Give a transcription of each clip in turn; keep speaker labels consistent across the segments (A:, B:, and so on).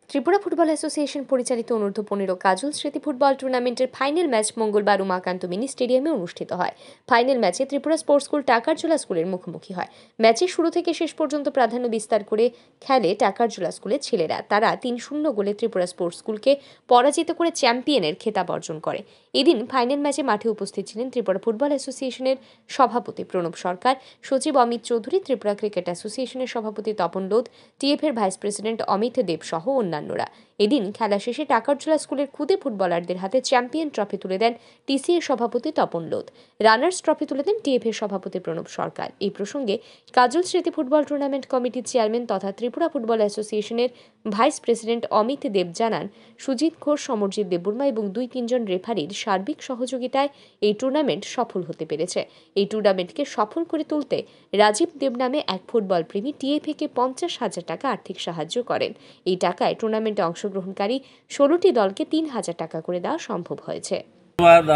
A: Tripura football association পরিচালিত অনূর্ধ্ব 15 কাজল স্মৃতি ফুটবল টুর্নামেন্টের ফাইনাল ম্যাচ মঙ্গলবার উমাকান্ত মিনি স্টেডিয়ামে অনুষ্ঠিত হয়। ফাইনাল ম্যাচে ত্রিপুরা স্পোর্টস স্কুল টাকারজোলা স্কুলের মুখোমুখি হয়। ম্যাচের শুরু থেকে শেষ পর্যন্ত প্রাধান্য বিস্তার করে খেলে টাকারজোলা স্কুলের ছেলেরা। তারা 3-0 গোলে ত্রিপুরা স্পোর্টস স্কুলকে পরাজিত করে চ্যাম্পিয়নের খেতাব অর্জন করে। এদিন ফাইনাল ম্যাচে মাঠে উপস্থিত ছিলেন ত্রিপুরা ফুটবল অ্যাসোসিয়েশনের সভাপতি প্রণব সরকার, সচিব অমিত চৌধুরী, ত্রিপুরা ক্রিকেট অ্যাসোসিয়েশনের সভাপতি তপন লোধ, টিএফের ভাইস প্রেসিডেন্ট অমিত দেব সহ অন্যান্যরা। এদিন খেলা শেষে টাকারজোলা স্কুলের খুদে ফুটবলারদের হাতে চ্যাম্পিয়ন ট্রফি তুলে দেন টিসিএ সভাপতি তপন লোধ। রানার্স ট্রফি তুলে দেন টিএফের সভাপতি প্রণব সরকার। এই প্রসঙ্গে কাজল স্মৃতি ফুটবল টুর্নামেন্ট কমিটির চেয়ারম্যান তথা ত্রিপুরা ফুটবল অ্যাসোসিয়েশনের ভাইস প্রেসিডেন্ট অমিত দেব জানান, সুজিত ঘোষ, সমরজিৎ দেববর্মা এবং 2-3 রেফারির সার্বিক সহযোগিতায় এই টুর্নামেন্ট সফল হতে পেরেছে। এই টুর্নামেন্টকে সফল করে তুলতে রাজীব দেব নামে এক ফুটবল প্রেমী টিএফএকে 50,000 টাকা আর্থিক সাহায্য করেন। এই টাকায় টুর্নামেন্টে অংশগ্রহণকারী 16টি দলকে 3,000 টাকা করে দেওয়া সম্ভব হয়েছে।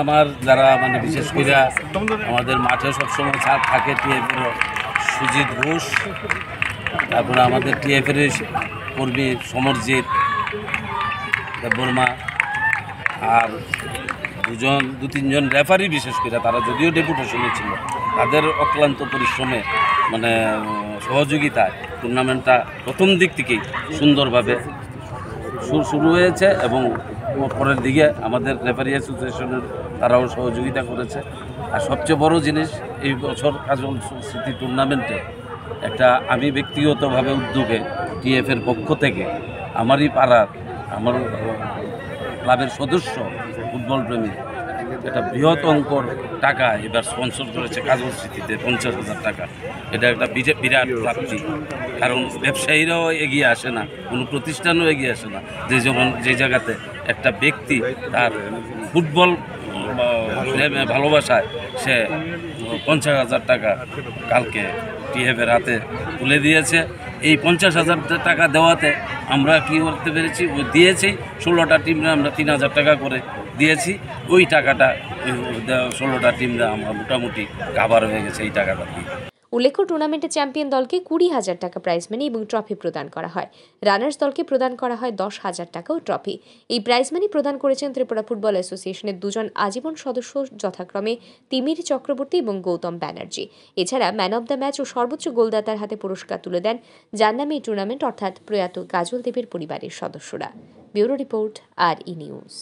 B: আমার যারা বিশেষ করে আমাদের মাঠে সবসময় ছাড় থাকে টিএফের সুজিত ঘোষ, তারপরে আমাদের টিএফের কর্মী সমরজিৎ দেববর্মা, আর 2-3 রেফারি বিশেষ করে তারা যদিও ডেপুটেশনে ছিল, তাদের অক্লান্ত পরিশ্রমে সহযোগিতায় টুর্নামেন্টটা প্রথম দিক থেকেই সুন্দরভাবে শুরু হয়েছে এবং পরের দিকে আমাদের রেফারি অ্যাসোসিয়েশনের তারাও সহযোগিতা করেছে। আর সবচেয়ে বড় জিনিস, এই বছর কাজল স্মৃতি টুর্নামেন্টে একটা আমি ব্যক্তিগতভাবে উদ্যোগে টিএফের পক্ষ থেকে আমারই পাড়ার আমার ক্লাবের সদস্য ফুটবল প্রেমী একটা বৃহৎ অঙ্কর টাকা এবার স্পন্সর করেছে কাজল স্মৃতিতে 50,000 টাকা। এটা একটা বিরাট প্রাপ্তি, কারণ ব্যবসায়ীরাও এগিয়ে আসে না, কোনো প্রতিষ্ঠানও এগিয়ে আসে না যে জায়গাতে একটা ব্যক্তি তার ফুটবল ভালোবাসায় সে 50,000 টাকা কালকে টিএফের হাতে তুলে দিয়েছে। এই 50,000 টাকা দেওয়াতে আমরা কী করতে পেরেছি, দিয়েছি 16টা টিমরা আমরা 3,000 টাকা করে দিয়েছি। ওই টাকাটা 16টা টিমরা আমরা মোটামুটি কাভার হয়ে গেছে এই টাকাটা দিয়ে।
A: উল্লেখ্য, টুর্নামেন্টে চ্যাম্পিয়ন দলকে 20,000 টাকা প্রাইজ মানি এবং ট্রফি প্রদান করা হয়। রানার্স দলকে প্রদান করা হয় 10,000 টাকা ও ট্রফি। এই প্রাইজ মানি প্রদান করেছেন ত্রিপুরা ফুটবল অ্যাসোসিয়েশনের 2 আজীবন সদস্য, যথাক্রমে তিমির চক্রবর্তী এবং গৌতম ব্যানার্জি। এছাড়া ম্যান অব দ্য ম্যাচ ও সর্বোচ্চ গোলদাতার হাতে পুরস্কার তুলে দেন যার নামে এই টুর্নামেন্ট, অর্থাৎ প্রয়াত কাজল দেবের পরিবারের সদস্যরা। Bureau report, RE news.